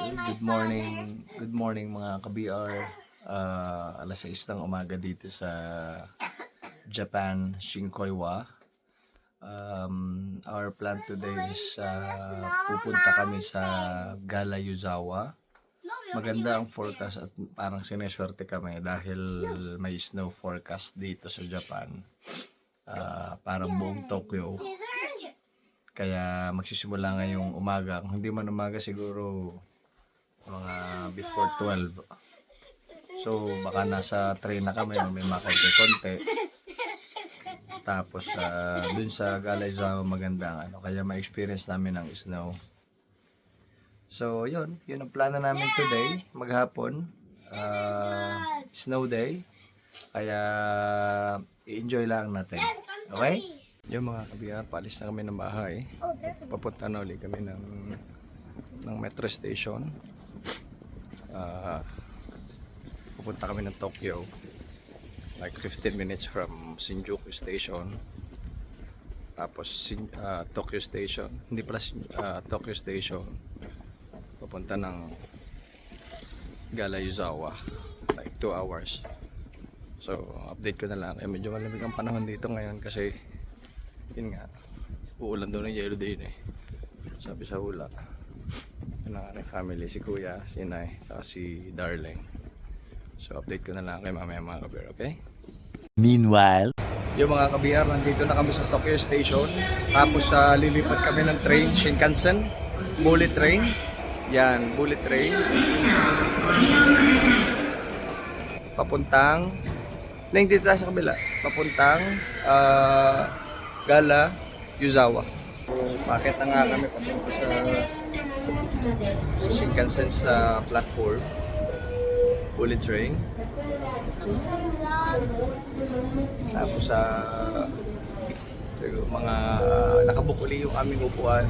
Good morning mga ka-BR. Alas 6 ng umaga dito sa Japan, Shinkoiwa. Our plan today is pupunta kami sa Gala Yuzawa. Maganda ang forecast at parang sineswerte kami dahil may snow forecast dito sa Japan. Parang buong Tokyo. Kaya magsisimula ngayong umaga. Kung hindi man umaga siguro mga before 12. So baka nasa train na kami, may makonti-konti. Tapos dun sa Gala Yuzawa maganda ang kaya ma-experience namin ang snow. So yun ang plano namin today, maghapon. Snow day. Kaya i-enjoy lang natin. Okay? Yung mga ka-BR, paalis na kami ng bahay. Papunta na ulit kami ng metro station. Pupunta kami ng Tokyo. Like 15 minutes from Shinjuku Station. Tapos Tokyo Station. Hindi pala Tokyo Station. Papunta ng Gala Yuzawa. Like 2 hours. So, update ko na lang. Medyo malamig ang panahon dito ngayon kasi yun nga, uulan daw ng yellow day sabi sa hula. Yun ang family, si kuya, si inay, saka si darling. So update ko na lang kay mamaya mga kabir, okay? Meanwhile, yung mga kabir, nandito na kami sa Tokyo Station. Tapos lilipat kami ng train, Shinkansen, bullet train. Yan, bullet train. Papuntang dito tayo sa kabila. Papuntang Gala Yuzawa. So, bakit na nga kami papunta sa Shinkansen sa platform bullet train. Tapos mga nakabukuli yung aming upuan.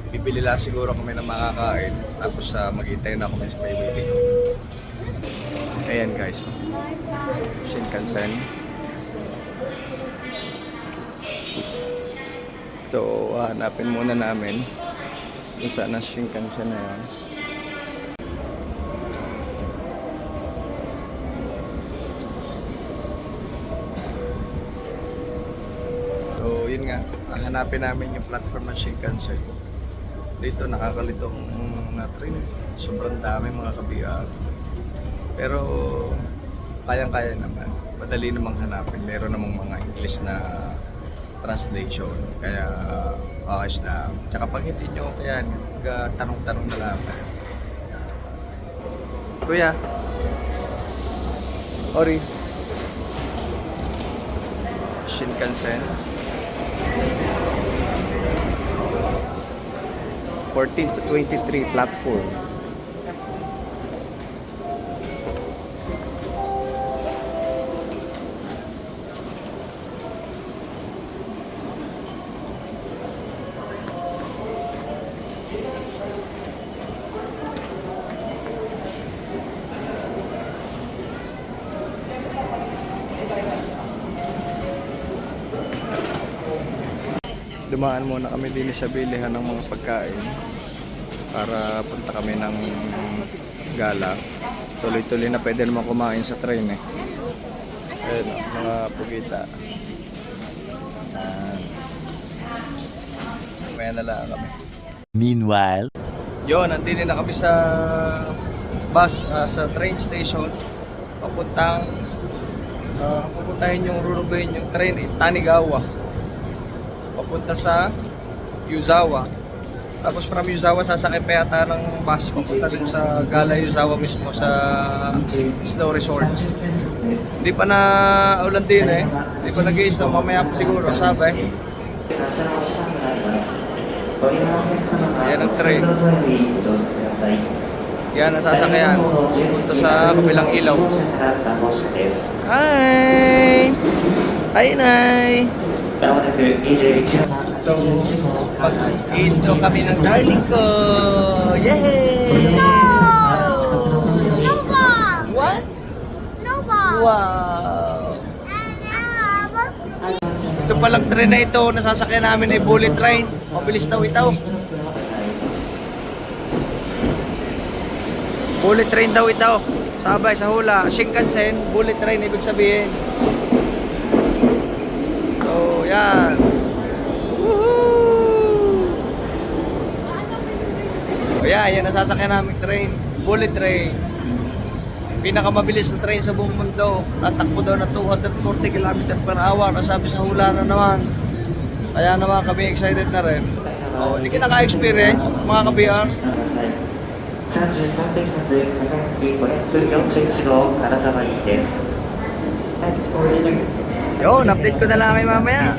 Bibili lang siguro kami ng makakain. Tapos maghintay na kami sa may waiting. Ayan guys, Shinkansen. So, hanapin muna namin kung saan ang Shinkansen na yan. So, yun nga. Hanapin namin yung platform ng Shinkansen. Dito nakakalitong na train. Sobrang dami mga kabihag. Pero, kayang-kaya naman. Madali namang hanapin. Meron namang mga English na translation, kaya ayos na. Tsaka pag hindi nyo kaya tanong-tanong na lang. Kuya Ori, Shinkansen 14 to 23 platform. Dumaan muna kami din sa bilihan ng mga pagkain para punta kami ng gala. Tuloy-tuloy na pwede naman kumain sa train Ayun, mga pugita. Maya na lang kami. meanwhile, Yun, nandito na kami sa bus, sa train station. Pupuntahin yung rurubayin yung train Tanigawa. Papunta sa Yuzawa. Tapos from Yuzawa sasakay pa yata ng bus papunta dun sa Gala Yuzawa mismo sa snow resort. Hindi pa na ulan din Hindi pa nag-i-snow, mamaya pa siguro sabi. Yan ang train. Yan ang sasakyan. Punta sa kabilang ilaw. Hi! Hi, Nay! So, mag-i-snow kami ng darling ko! Yay! No! No ball! What? No ball! Wow! And Ito palang train na ito, nasasakyan namin ay bullet train. Mabilis daw ito. Bullet train daw ito. Sabay sa hula. Shinkansen, bullet train ibig sabihin. So, yan. Woohoo! O yan, yan ang sasakyan namin train. Bullet train. Pinakamabilis na train sa buong mundo. Tatakbo daw na 240 km per hour. Nasabi sa hula na naman. Kaya naman kami excited na rin. O, hindi ka naka-experience, mga ka-BR. 33点発長崎541号金沢行きです。That's for dinner. Yun, update ko na lang kayo mamaya.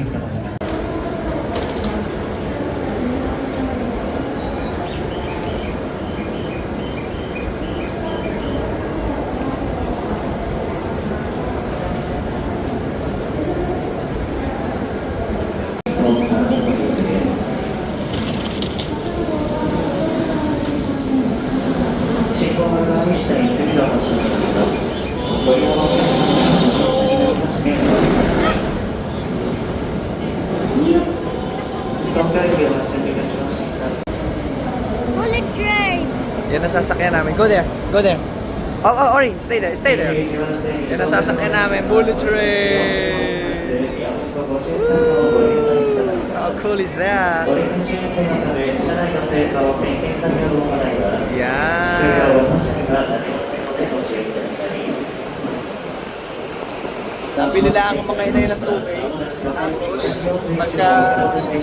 Bullet train. Yan ang sasakyan namin. Go there. Go there. Ori. Stay there. Stay there. Yan ang sasakyan namin. Bullet train. How cool is that? Yan. Nabili lang ang mga inay ng tubig. Tapos, pagka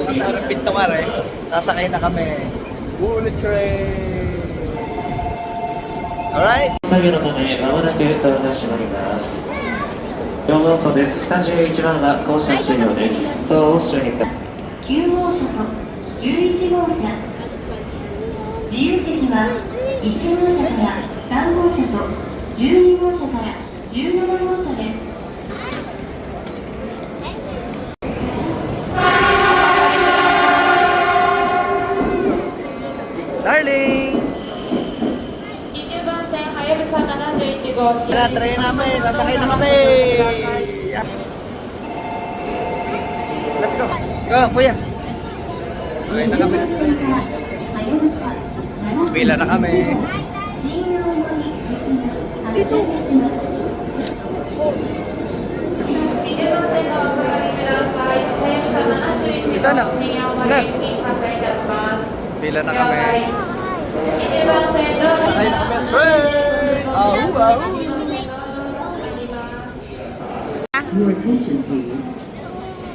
nasa pintong are, sasakay na kami. Bullet train! Alright? 旅のためまもなくドアが閉まります。4号棟です。31番が降車終了です。ドアを閉めてください。9号車と11号車、自由席は1号車から3号車と12号車から17号車です。Darling! 20番線はやぶさ71号次 Tara, try namin. Sasakay na kami. Let's go. Go, kuya. Okay na kami. 線からはやぶさ7 Pila na kami. 新青森行きが発車いたします。20番線がお下がりください。はやぶさ71 Ito na. 号新青森行き発車いたします。 Pila na kami. 20番線どうぞ Sakay na kami. Train! Ahu, ahu. Your attention, please.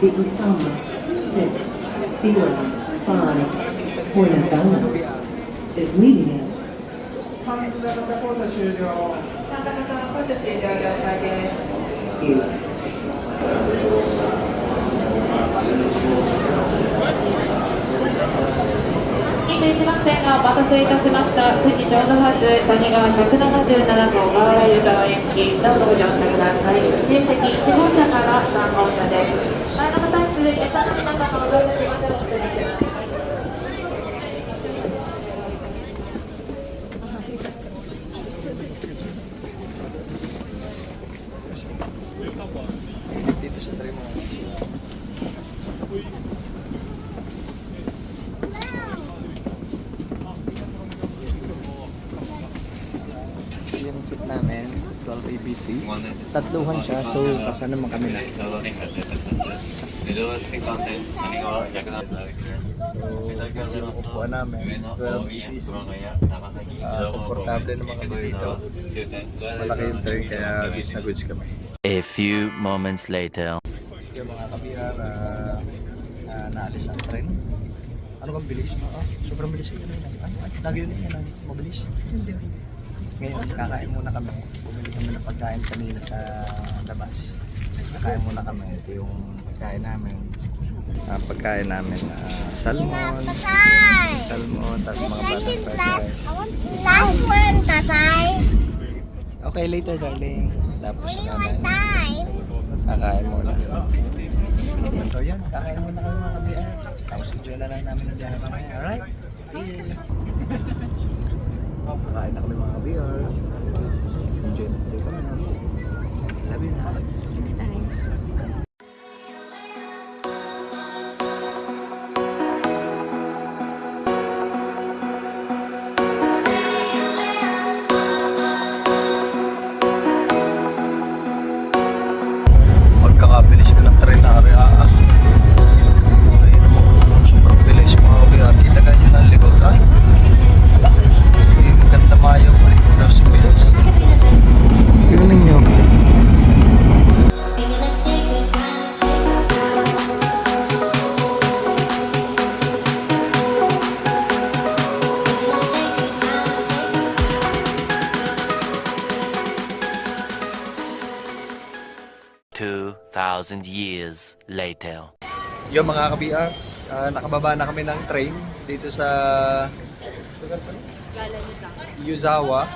The Osama 605 for Nagano is leaving at 三角型降車終了了解です 8. 21番線がお待たせいたしました。9時ちょうど発、谷川177号河原湯沢行き、どうぞご乗車ください。自由席1号車から3号車です。前の方に続いて、他の皆様お乗りしまでお進みください。Dito sa train mo. Yung seat namin, 12 ABC. Tatluhan siya, so baka naman kami na. So, yung upuan namin, 12 ABC. Komportable naman kami dito. Malaki yung train, kaya goods na goods kami. A few moments later. Yung mga kabihar, naalis ang train. Ano bang bilis? Sobrang bilis yun. Lagi yun yan, mabilis. Hindi. Ngayon, kakain muna kami. Bumili kami ng pagkain kanina sa labas. Kakain muna kami. Ito yung pagkain namin. Pagkain namin, salmon. Tatay. Salmon, tapos mga I batang think fried that rice. last one, Tatay. Okay, later darling. Tapos Only na one time. kakain muna. So yan, kakain muna kami mga kabihar. Tapos enjoy na lang namin ang biyahe mamaya. Alright? See you! Kakain na kami mga kabihar. Enjoy na enjoy kami. Love you na. makakabilis ka ng train na area. Ay, sobrang bilis mga kabiyar. Kita ka nyo ng likod. Ay, ganda mayo pa rin. Nasa bilis. Tignan nyo. Thousand years later. Yo mga kabiyar, nakababa na kami ng train dito sa Yuzawa.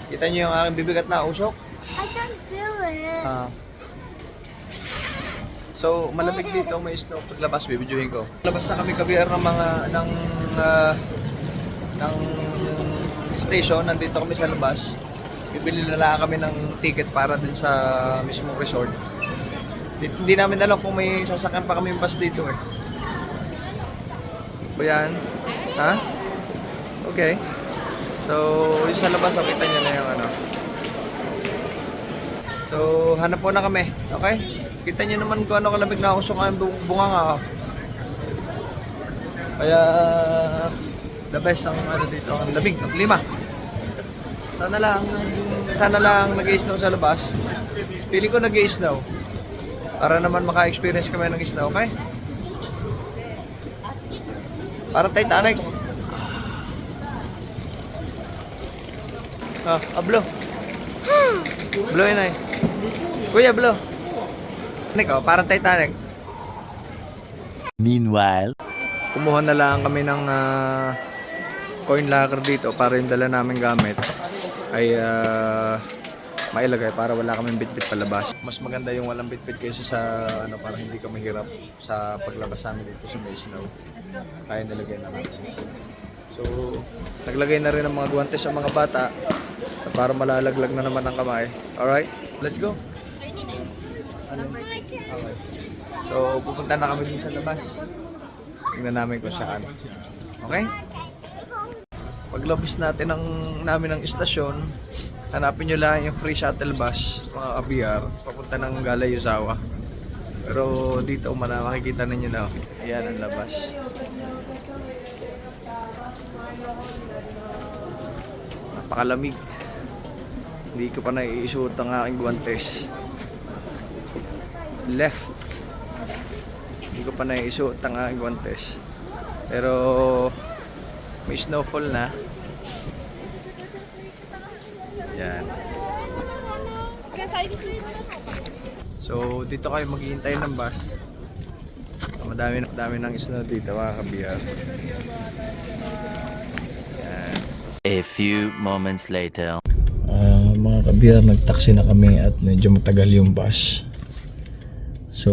Kita nyo yung aking bibigat na usok? I can't do it. So malamig dito, may snow. Paglabas, bibidyohin ko. Labas na kami kabiyar ng station. Nandito kami sa labas. Bibili na lang kami ng ticket para dun sa mismong resort. Hindi namin alam kung may sasakyan pa kami yung bus dito eh. O yan? Ha? Okay. So, yung sa labas, kita nyo na yung ano. So, hanap po na kami. Okay? Kita nyo naman kung ano kalamig na usok ang bunga nga. Kaya, the best ang ano dito, ang lamig, ang klima. Sana lang nag-i-snow sa labas. Feeling ko nag-i-snow. Para naman maka-experience kami ng snow, okay? Parang Titanic. Blow. Blow yun ay. Kuya, blow. Parang Titanic. Meanwhile, Kumuha na lang kami ng coin locker dito para yung dala namin gamit ay mailagay para wala kaming bitbit palabas. Mas maganda yung walang bitbit kaysa sa ano, para hindi ka mahirap sa paglabas namin dito sa may snow. Kaya nilagay na natin. So, naglagay na rin ng mga guwantes sa mga bata para malalaglag na naman ang kamay. Alright, let's go. Okay. So, pupunta na kami dun sa labas. Tingnan namin kung saan. Okay? Paglabas natin namin ng istasyon, hanapin nyo lang yung free shuttle bus, mga kabiyar, papunta ng Gala Yuzawa. Pero dito makikita ninyo na, ayan ang labas. Napakalamig. Hindi ko pa naiisuot ang aking guwantes. Left. Hindi ko pa naiisuot ang aking guwantes. Pero may snowfall na. Yan. So dito kayo maghihintay ng bus. Madami ng snow dito mga kabiyar. Yan. a few moments later. Mga kabiyar, nagtaksi na kami at medyo matagal yung bus. So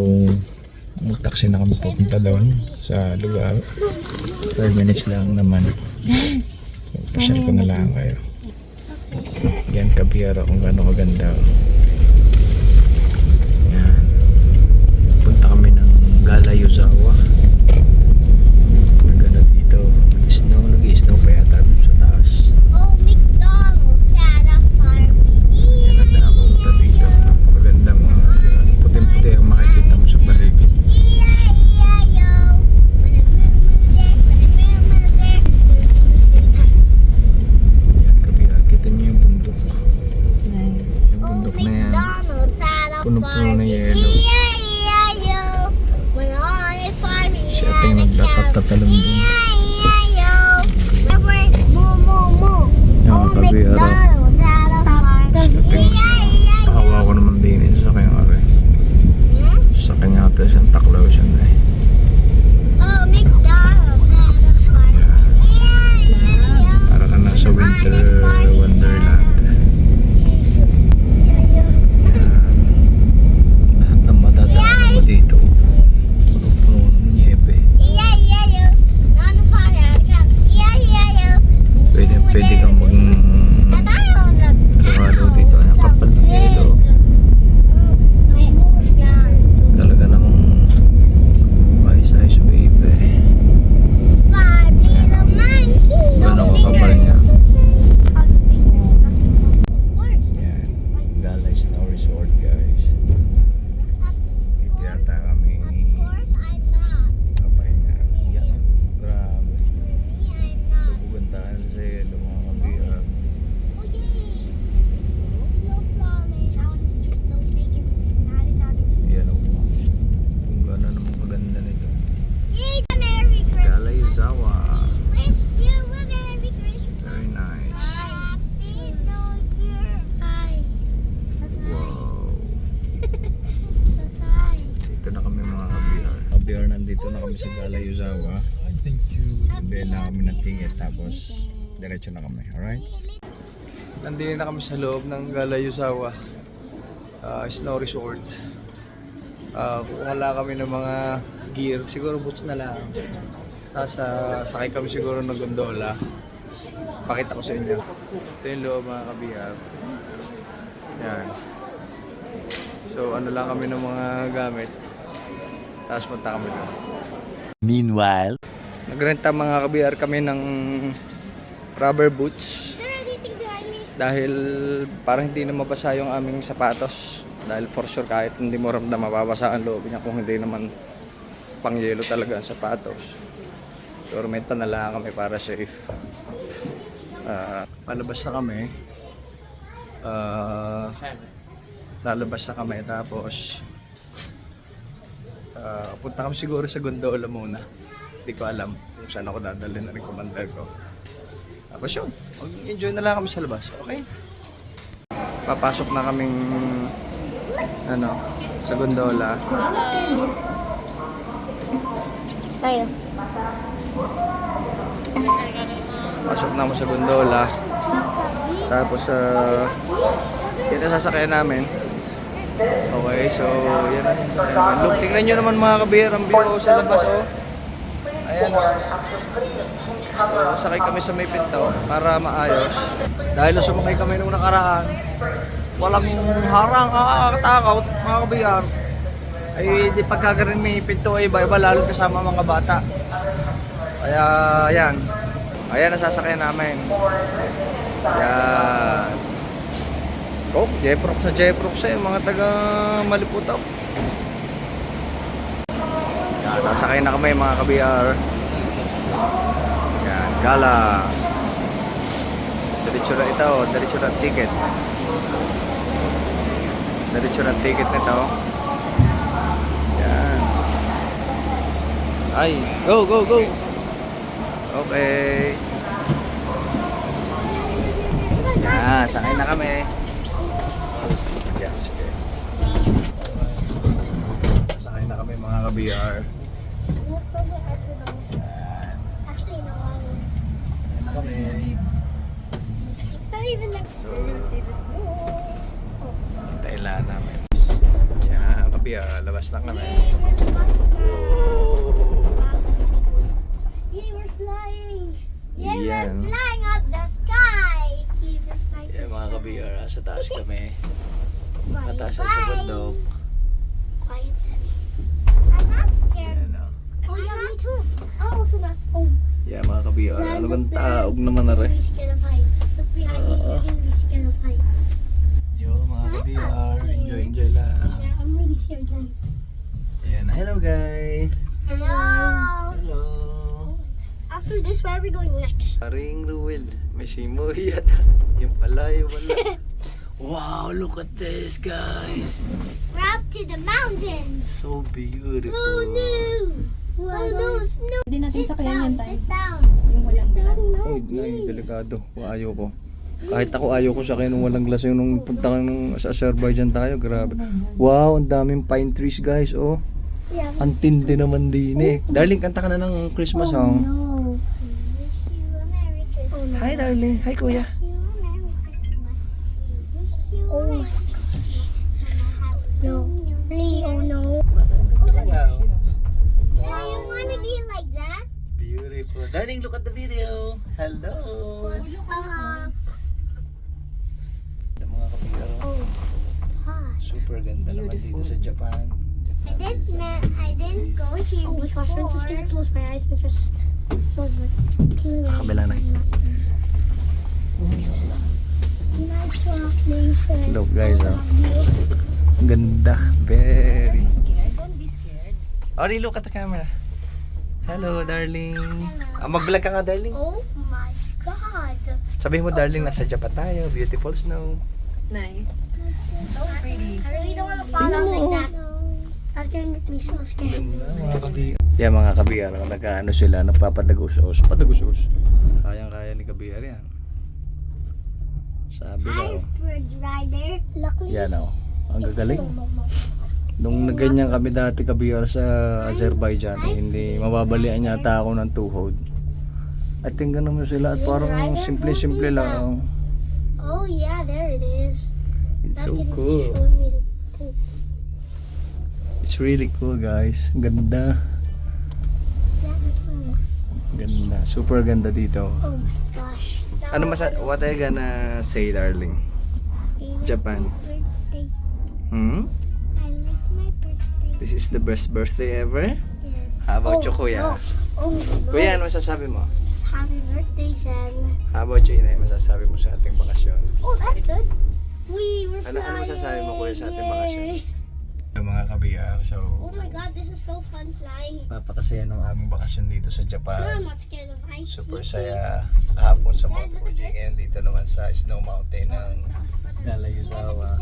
magtaksi na kami pupunta doon sa lugar. 5 minutes lang naman. So, pasyal ko na lang kayo. Yan kabiyar kung gaano kaganda. Yan. Punta kami ng Gala Yuzawa. Maganda dito. Nag-snow pa yata dun sa taas. Oh, McDonald's at a farm. Yan ang nakapunta dito. Napakaganda mga kabiyar. Puting-puti ang makikita mo sa paligid. Yan kabiyar. Kita niyo yung bundok. Yung bundok na yan. Puno-puno na yelo. Siya ito yung nagtatatalong dun. Mga kabiyar. Pahawa ko naman din sa kanyang are. Sa kanya ito Santa Claus yan eh. Oh, McDonald's at a farm. Para ka nasa winter wonderland. Lahat ng matadaan mo dito. Puno-puno ng niebe. Nandito na kami sa Gala Yuzawa. Bibili na kami ng ticket tapos diretso na kami. Alright? Nandito na kami sa loob ng Gala Yuzawa Snow Resort. Kukuha lang kami ng mga gear. Siguro boots na lang. Tapos sakay kami siguro ng gondola. Pakita ko sa inyo. Ito yung loob mga kabihar. Yan. So ano lang kami ng mga gamit. Tapos punta kami doon. Meanwhile, Nagrenta mga kabihar kami ng rubber boots. Is there anything behind me? Dahil para hindi na mabasa yung aming sapatos. Dahil for sure kahit hindi mo ramdam mababasa ang loob niya kung hindi naman pang yelo talaga ang sapatos. So rumenta na lang kami para safe. Palabas na kami. Lalabas na kami tapos punta kami siguro sa gondola muna. Hindi ko alam kung saan ako dadalhin na rin commander ko. Tapos yun, mag-enjoy na lang kami sa labas. Okay? Papasok na kaming sa gondola. Tayo. Pasok na ako sa gondola. Tapos ito sasakyan namin. Okay, so yan na yung sasakyan namin. Look, tingnan nyo naman mga kabihar, ang view sa labas oh. Ayan oh. So, sakay kami sa may pinto para maayos. Dahil sumakay kami nung nakaraan, walang harang, nakakatakot mga kabihar. Ay di pagkagarin may pinto ay iba-iba lalo kasama mga bata. Kaya yan. Ayan nasasakyan namin. Yan. Oh, Jeprox sa Jeprox yung mga taga Maliputaw. Yan, sasakay na kami mga ka-BR. Yan, Gala. Diretso na ito, diretso na ticket. Diretso na ticket nito. Yan. Ay, go, go, go. Okay. Yan, sakay na kami. Yan, sige. Sakay na kami mga ka-BR. Actually, no. Sakay na kami. It's not even like So, see the snow. hintayin lang namin. Yan, ka-BR, labas na kami. Yay, we're the bus now. Yay, we're flying. Yay, we're Yan. flying up the sky. Yay, we're flying. Yan mga ka-BR, sa taas kami. Bye, Mataas sa bye. bundok. Quiet, Teddy. I'm not scared. Yan o. Oh, yeah, me too. I'm also not. Oh, Yan mga ka-BR, ano bang taog naman na rin. I'm really scared of heights. Look behind me. You're gonna be scared of heights. Yo mga ka-BR, enjoy, enjoy lang. Yeah, I'm really scared then. Yan, hello guys. Hello. Hello. After this, where are we going next? Paring Ruel, may simoy yata. Yung pala, yung pala. Wow, look at this guys. We're up to the mountains. So beautiful. Oh no! Oh no! No! Hindi natin Sit sakayan down. yan tayo. Sit down. Yung walang glass. Uy, nay, delikado. Ayaw ko. Kahit ako ayaw ko sa nung walang glass yung nung punta ka sa Azerbaijan tayo. Grabe. Wow, ang daming pine trees guys. Oh, Yeah. ang tindi naman din eh. Darling, kanta ka na ng Christmas song. No. Wish you a Merry Christmas. Hi darling. Hi kuya. Wish you a Merry Christmas. Wish you a Merry Christmas. No. Really? Oh no. Wow. Yeah, you wanna be like that? Beautiful. Darling, look at the video. Hello. Yung mga kapigaro. Oh. Hi. Super ganda naman dito sa Japan. I didn't go here before. I'm just gonna close my eyes and just close my Kabila na. nice rock places. Hello guys. Ang ganda. Very. Don't be scared. Ori, look at the camera. Hello, darling. Mag-vlog ka nga, darling. Oh my god. Sabihin mo, darling, nasa Japan tayo. Beautiful snow. Nice. So pretty. I really don't want to fall off like that. That's gonna make me so scared. Yeah, mga kabiyar, nag-ano sila, nagpapadagos-os. Padagos-os. Kayang-kaya ni kabiyar yan. Sabi Hi, daw. Fridge Rider. Luckily. Yan o. Ang gagaling. It's slow-mo. Nung ganyan kami dati kabiyar sa Azerbaijan, hindi mababalian yata ako ng tuhod. At tingnan naman sila at parang simple-simple lang. Oh yeah, there it is. It's so Look at it, cool. showing me the poop. It's really cool guys. Ang ganda. Yeah, that's one. Ganda. Super ganda dito. Oh my gosh. What are you gonna say, darling? Japan. Birthday. Hmm? I like my birthday. This is the best birthday ever? Yeah. How about you, kuya? No. Oh no. Kuya, ano masasabi mo? Happy birthday, Sam. How about you, Inay? Masasabi mo sa ating bakasyon? Oh, that's good. We were Ano flying. masasabi mo, kuya, sa ating bakasyon? Yay. Mga kabiyar, so Oh my god, this is so fun flying. napakasaya ng aming bakasyon dito sa No, I'm Japan. not scared of heights. Super saya kahapon sa Mount Fuji, ngayon dito naman sa Snow Mountain ng Galayuzawa.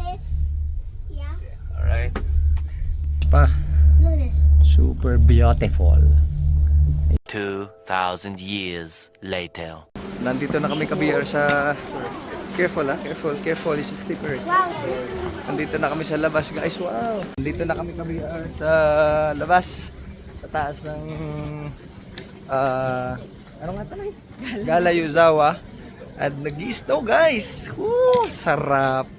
Yeah. Alright? Pa, Look at this. super beautiful. 2,000 years later. Nandito na kami kabiyar sa... Careful careful, it's slippery. Wow. Nandito na kami sa labas guys, wow! Nandito na kami kabiyar sa labas. Sa taas ng... ano nga ito na Galayuzawa. At nag-i-snow guys! Woo! Sarap!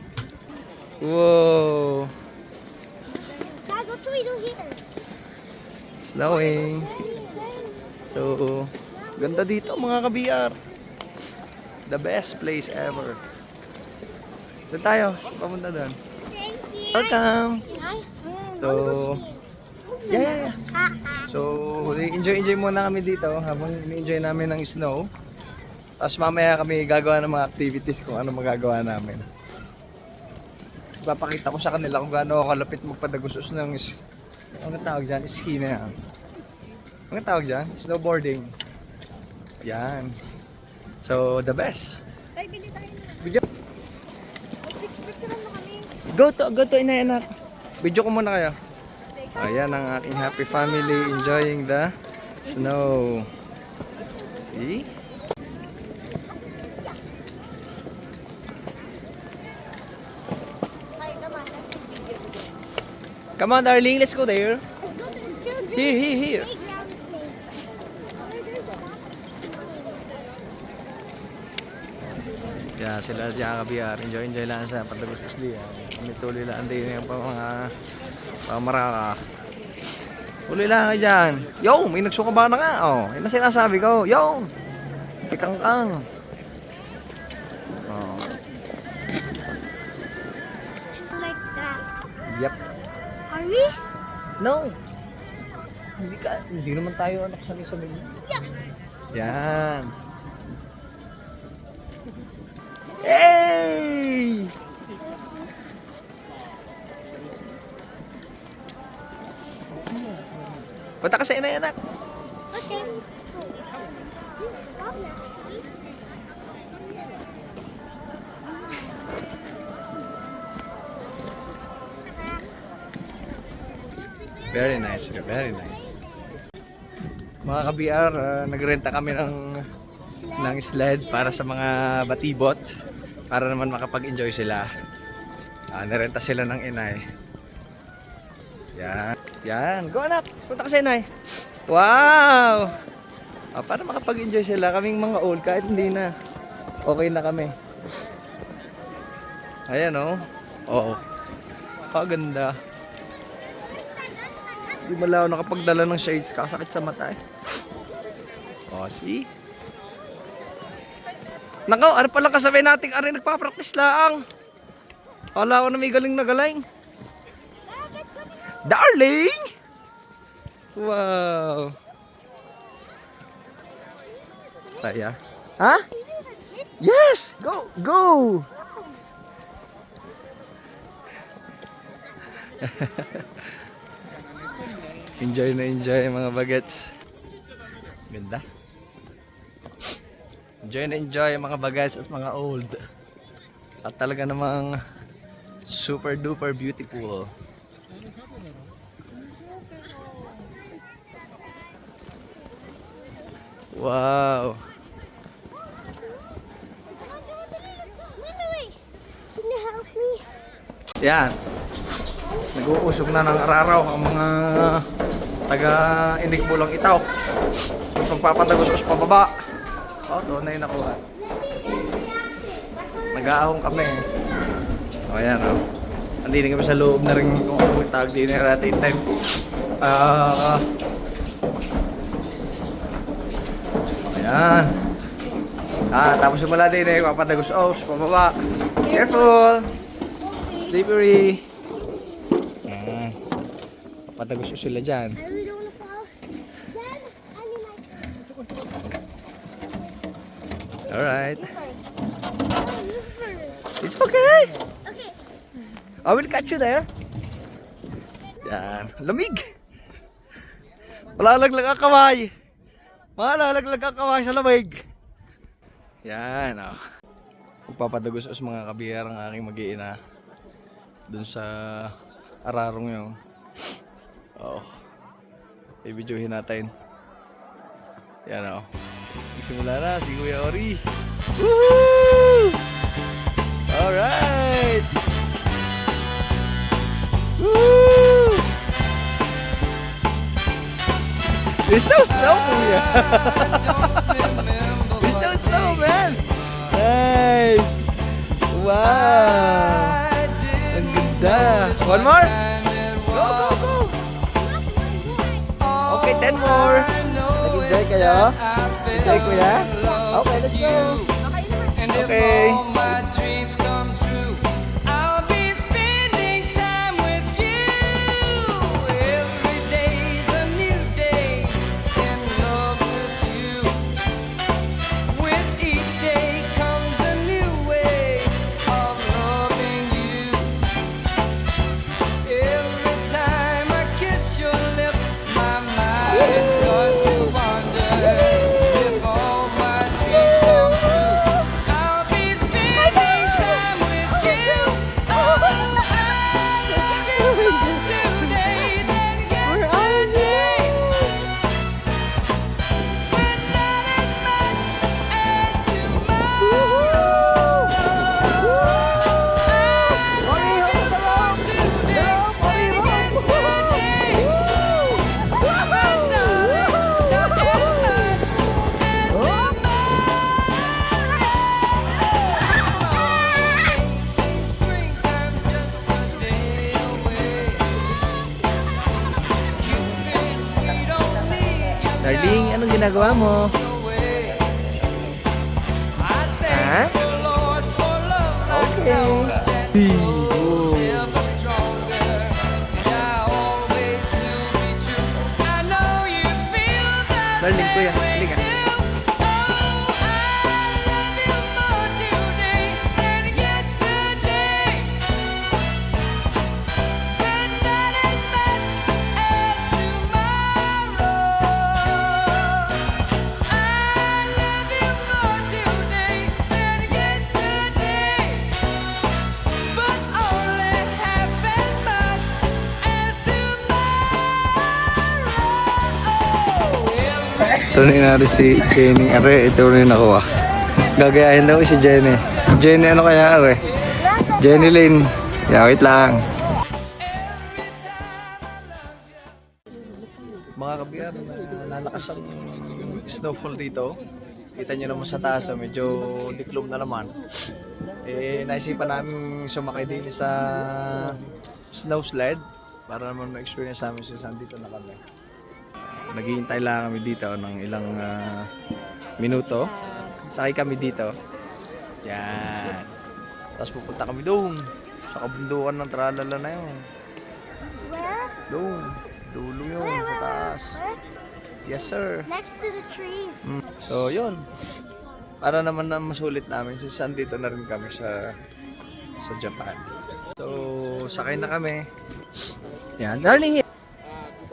Wow! Dad, what should we do here? Snowing! So, ganda dito mga kabiyar. The best place ever. Doon tayo, papunta doon. Thank you. Welcome! So, yeah. Haha. So, enjoy muna kami dito habang enjoy namin ng snow. Tapos mamaya kami gagawa ng mga activities kung ano magagawa namin. Ipapakita ko sa kanila kung gaano ako kalapit magpadagusos ng ano tawag dyan? Ski na yan. Ano tawag dyan? Snowboarding. Yan. So, the best. Video. Go to inay anak. Video ko muna kayo. Ayan ang aking happy family enjoying the snow. See? Come on, darling. Let's go there. Let's go to the children's Here. playground place. Kaya sila diyan kabiyar. Enjoy lang sa patagusos diyan. Kami tuloy lang din yung mga pamaraka. Tuloy lang dyan. Yo, may nagsukaba na nga. Oh, yun ang sinasabi ko. Yo, ikang-kang. Oh, Like that. yep. Are we? No. Hindi naman tayo anak sa sabi mo. Yan. Hey! Punta ka sa inay anak. Okay. This is fun actually. Very nice, very nice. Mga ka-BR, nagrenta kami ng sled para sa mga batibot para naman makapag-enjoy sila. Narenta sila ng inay. Yan. Go anak, punta ka sa inay. Wow! Para makapag-enjoy sila, kaming mga old kahit hindi na. Okay na kami. Ayan oh. Oo. Ganda. Di ba lang ako nakapagdala ng shades, kasakit sa mata eh. O, see? Nakaw, ano pala kasabay natin, ari nagpa-practice lang. Kala ko na may galing na galing. Darling! Wow! Saya. Ha? Yes! Go! Go! Enjoy mga bagets. Ganda. Enjoy mga bagets at mga old. At talaga namang super duper beautiful. Wow. Wait. Can you help me? Yan. Nag-uusog na ng araraw ang mga taga-inig bulang itaw. Pagpapatagos pababa. Oh, doon na yung nakuha. Nag-aahong kami. O, ayan o. Andini kami sa loob na rin kung ano tawag din natin time. Ayan. Tapos sumala din eh. Papatagos pababa. Careful! Slippery! Ayan. Papatagos sila dyan. I really don't want to fall. Dad, I need my Alright. you first. It's okay! Okay. I will catch you there. Yan. Lamig! Malalaglag ang kamay! Malalaglag ang kamay sa lamig! Yan, oh. Magpapadagos sa mga kabiyar ang aking mag-iina dun sa ararong yun. Oh. I-videohin natin. Yan, oh. Nagsimula na si Kuya Ori. Woohoo! Alright! Woo! You're so slow, Kuya. You're so slow, man. Nice. Wow. Ang ganda. One more? Go, go, go. Okay, 10 more. Nag-enjoy kayo? Enjoy, Kuya? Okay, let's go. Okay. Darling, anong ginagawa mo? Ha? Okay. Darling, kuya, halika. Ito na natin si Jenny. Are, ito rin ako ah. Gagayahin daw si Jenny. Jenny ano kaya are? Jenny Lynn. Yeah, wait lang. Mga kabiyar, nalakas ang snowfall dito. Kita nyo naman sa taas, medyo diklom na naman. Naisipan namin sumakay din sa snow sled para naman ma-experience namin sa dito na kami. Naghihintay lang kami dito ng ilang minuto. Sakay kami dito. Yan. Tapos pupunta kami doon. Sa kabundukan ng Tralala na yun. Where? Doon. Dulo yun. Sa taas. Yes, sir. Next to the trees. So, yun. Para naman na masulit namin. Since dito na rin kami sa Japan. So, sakay na kami. Yan. Darling,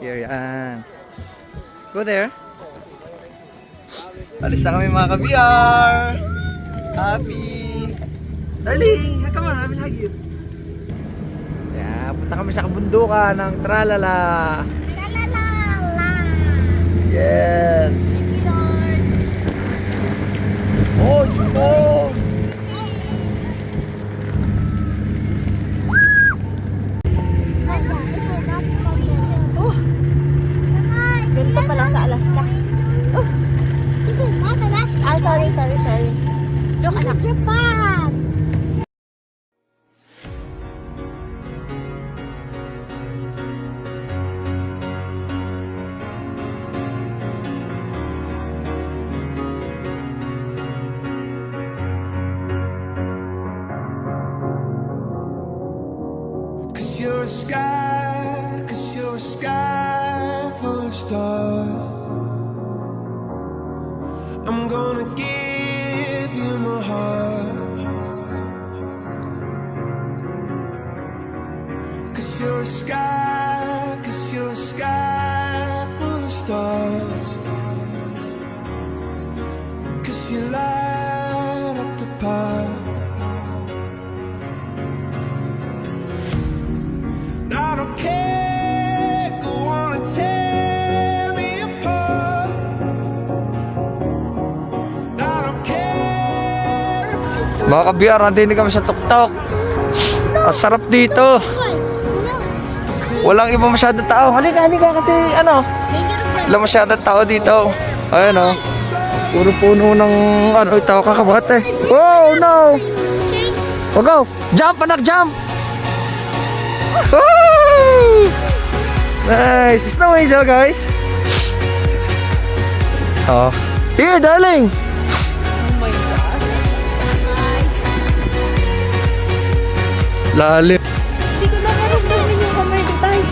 here, yan. Go there. Alis na kami mga ka-VR. Happy. Darling, come on, I will hug you. Yeah, punta kami sa kabundukan ng Tralala. Yes. Oh, it's cold. Japan! Cause you're a sky full of stars. I'm gonna give you my heart. Cause you're a sky full of stars. Cause you light up the path. I don't care, go on and tear me apart. I don't care if you Mga kabiyar, nandini kami sa tuktok. Ang sarap dito. Walang iba masyadong tao. Halika kasi ano. Wala masyadong tao dito. Ayan o. Puro puno ng ano ito kakabate. Oh no! Oh, go! Jump anak, jump! Woo! Nice! Snow angel guys! Oh. Here darling! Lalim. Hindi ko nakaramdamin yung kamay ko, tay.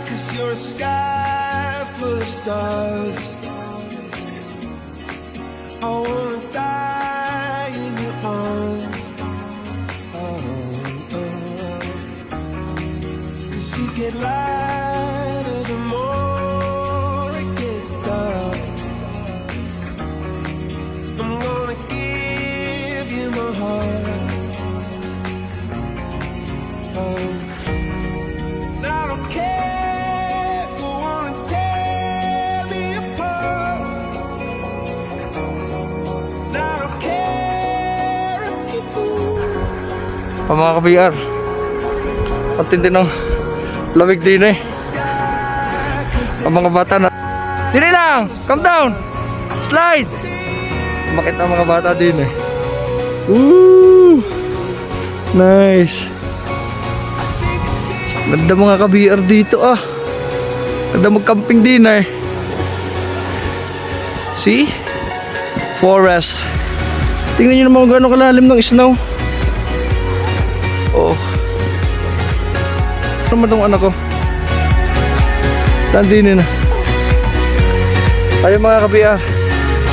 cause you're a sky full of stars. I wanna die in your arms. Cause you get lighter the more it gets dark. I'm gonna give you my heart. I don't care, go on and tear me apart. I don't care if you do. Mga ka-VR, ang tindi ng lamig din eh. Ang mga bata na dini lang, calm down, slide. Bakit ang mga bata din eh. Woo! Nice. Ganda mga ka-VR dito ah. Ganda mag-camping din eh. See? Forest. Tingnan nyo naman kung gano'ng kalalim ng snow. Oh. Ano naman itong anak ko? Nandinin na. Ayun mga ka-VR.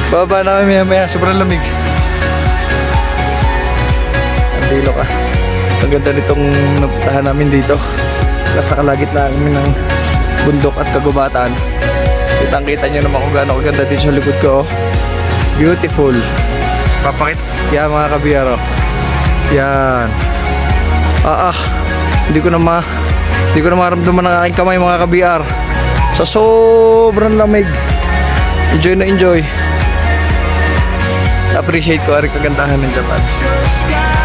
Bababa na kami maya. Sobrang lamig. Andilo ka. Ang ganda nitong napuntahan namin dito. Nasa kalagitnaan namin ng bundok at kagubatan. Kitang-kita nyo naman kung gaano kaganda din sa likod ko. Beautiful. Papakit. Yan mga ka-VR. Yan. Hindi ko na maramdaman ng aking kamay mga ka-VR. Sa sobrang lamig. Enjoy na enjoy. Appreciate ko ang kagandahan ng Japan.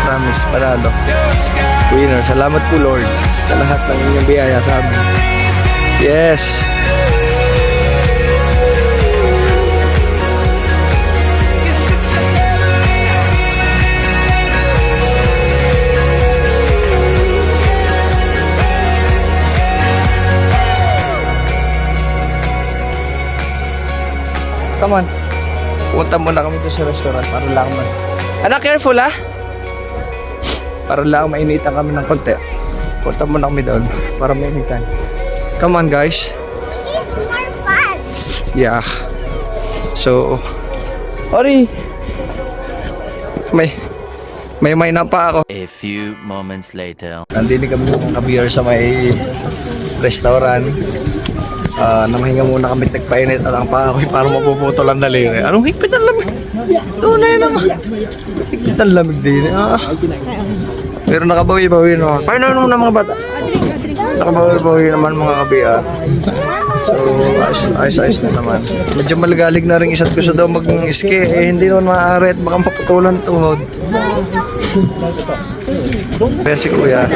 Promise, panalo. Winner, salamat po Lord sa lahat ng inyong biyaya sa amin. Yes. Come on. Punta muna kami doon sa restaurant para lang Anak, careful ah. Para lang mainitan kami ng konti. Punta muna kami doon para mainitan. Come on guys. It's more fun. Yeah. So, Ori. May na pa ako. A few moments later. Nandini kami ng ka-beer sa may restaurant. Namahinga muna kami tagpainit at ang paa ko'y parang mapuputol ang daliri. Anong higpit ang lamig? Tunay naman. Higpit ang lamig din. Pero nakabawi-bawi naman. Paano naman ng mga bata? Nakabawi-bawi naman mga kabia. So, ayos-ayos na naman. Medyo malagalig na rin isa't gusto daw mag-ski. Hindi naman maaari at baka maputulan tuhod. Kaya si Kuya,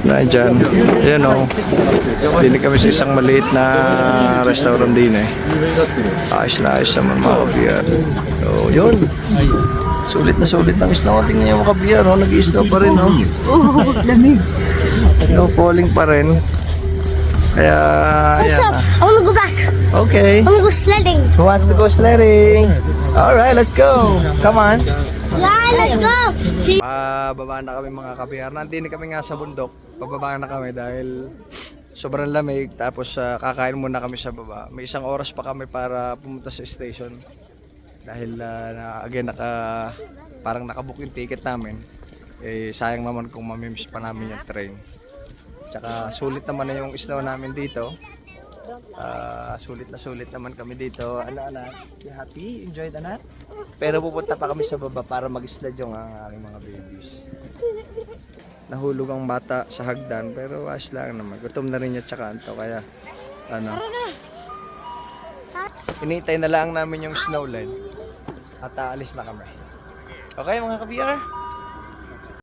nandyan. Ayan o. Dini kami sa isang maliit na restaurant din eh. Ayos na ayos naman mga kabiyar. So, yun. Sulit ng snow. Tingnan niyo mga kabiyar, oh. Nag-i-snow pa rin, oh. Snow falling pa rin. Kaya, ayan na. I wanna go back. Okay. I wanna go sledding. Who wants to go sledding? Alright, let's go. Come on. Yeah, let's go. Pababa na kami mga kabiyar. Nandini kami nga sa bundok. Pababa na kami dahil sobrang lamig. Tapos kakain muna kami sa baba. May 1 oras pa kami para pumunta sa station. Dahil again, parang nakabook yung ticket namin. Eh, sayang naman kung mamimiss pa namin yung train. Tsaka sulit naman na yung snow namin dito. Sulit na sulit naman kami dito. Ano anak? You happy? Enjoyed anak? Pero pupunta pa kami sa baba para mag-sled yung aking mga babies. Nahulog ang bata sa hagdan pero ayos lang naman. Gutom na rin niya tsaka anto kaya ano. Hinihintay na lang namin yung snowline at aalis na kami. Okay mga kabiyar?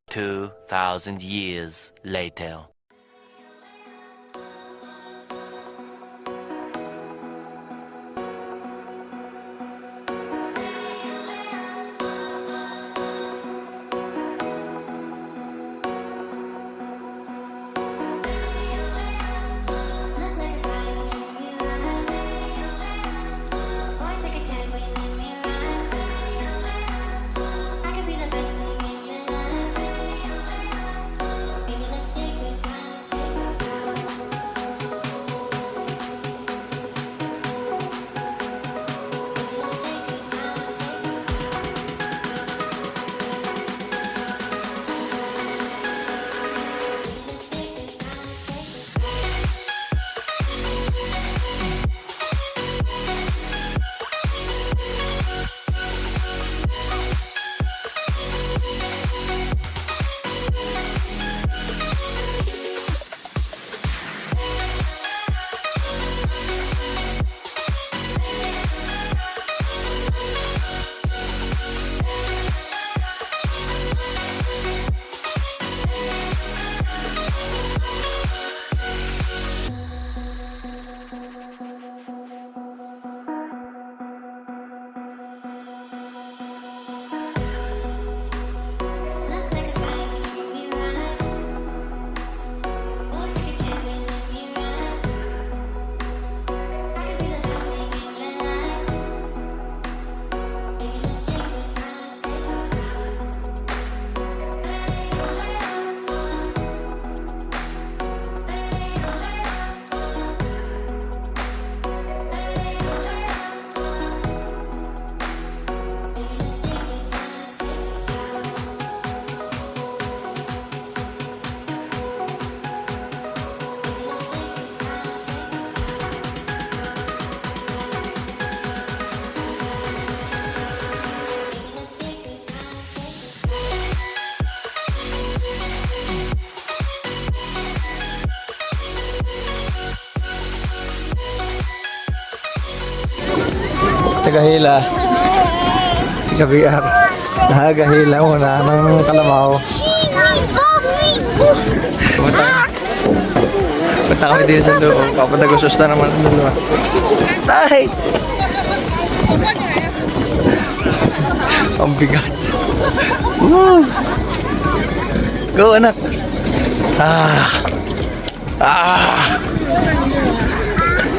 2,000 years later. Tagahila. Kabiyar. Nagahila muna ng Kalamaw. Punta kami din sa loob. Kapag-gusos na naman ang dalawa. Tight! Ang bigat. Woo! Go anak!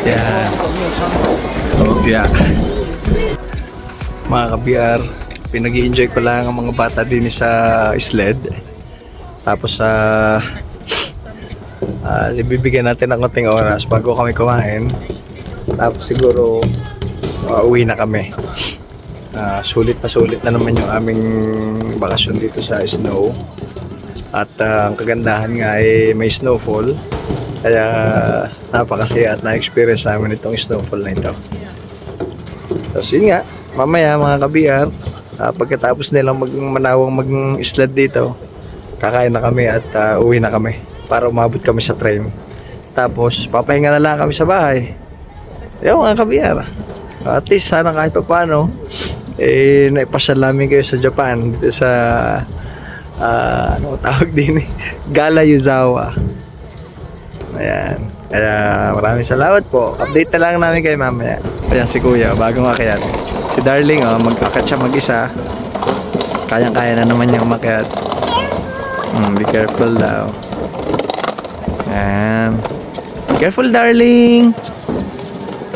Yan. Oh, yeah. Mga kabiyar, pinag-i-enjoy ko lang ang mga bata din sa sled. Tapos ibibigyan natin ng konting oras bago kami kumain. Tapos siguro uwi na kami. Sulit na naman yung aming bakasyon dito sa snow. At ang kagandahan nga ay may snowfall. Kaya napakasaya at na-experience namin itong snowfall na ito. Tapos yun nga, mamaya mga kabiyar, pagkatapos nilang manawang mag-sled dito, kakain na kami at uwi na kami para umabot kami sa train. Tapos papahinga na lang kami sa bahay. Yung mga kabiyar, at least sana kahit pa paano naipasal namin kayo sa Japan, dito sa ano tawag din eh? Gala Yuzawa. Ayan. Kaya maraming salamat po. Update na lang namin kayo mamaya. Ayan si Kuya, bagong akyat. Si Darling, mag-akyat siya mag-isa. Kayang-kaya na naman niyang umakyat. Be careful daw. Ayan. Careful, darling.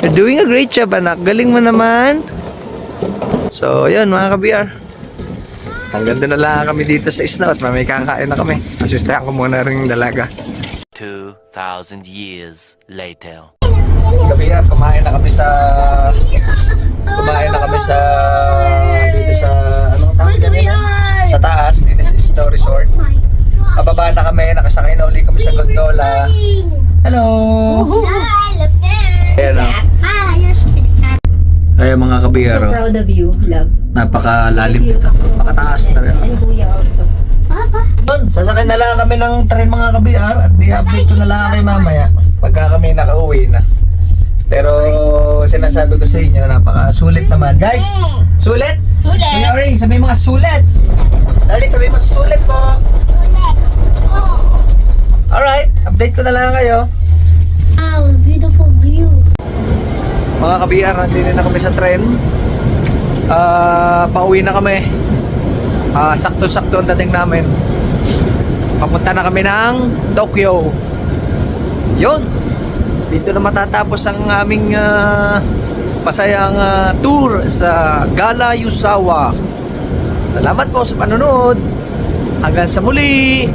You're doing a great job, anak. Galing mo naman. So, yun mga ka-BR. Hanggang doon na lang kami dito sa Isna at may kakain na kami. Asistahan ko muna rin yung dalaga. 2,000 years later. Ka-BR, kumain na kami sa dito sa anong tawag kanina? Sa taas, dito sa Isna Resort. Pababa na kami, nakasakay na uli kami sa gondola. Hello! Ayan o. Ayan mga ka-BR. So proud of you, love. Napakalalim nito. Napakataas na rin. And Kuya also. Sasakay na lang kami ng tren mga ka-BR at i-update ko na lang kayo mamaya pagka kami nakauwi na. Pero sinasabi ko sa inyo, napakasulit naman. Guys, sulit? Sulit! Kuya Ori, sabi mga sulit! Dali, sabi mga sulit po! Alright, update ko na lang kayo. Wow, beautiful view. Mga ka-BR, nandito na kami sa tren. Pauwi na kami. Sakto-sakto ang dating namin. Papunta na kami ng Tokyo. Yun. Dito na matatapos ang aming masayang tour sa Gala Yuzawa. Salamat po sa panonood. Hanggang sa muli.